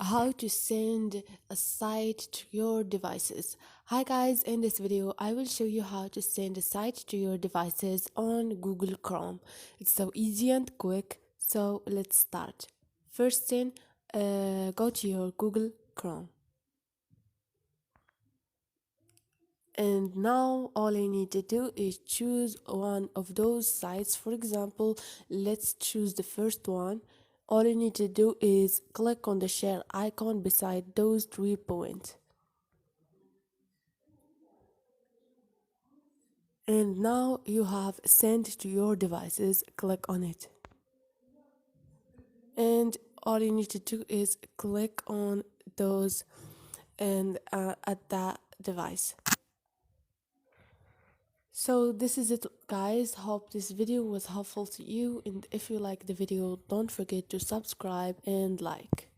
how to send a site to your devices. Hi guys, in this video I will show you how to send a site to your devices on Google Chrome. It's so easy and quick, so let's start. First thing, go to your Google Chrome. And now all I need to do is choose one of those sites. For example, let's choose the first one. All you need to do is click on the share icon beside those 3 points. And now you have sent to your devices. Click on it. And all you need to do is click on those and at that device. So this is it, guys. Hope this video was helpful to you, and if you like the video, don't forget to subscribe and like.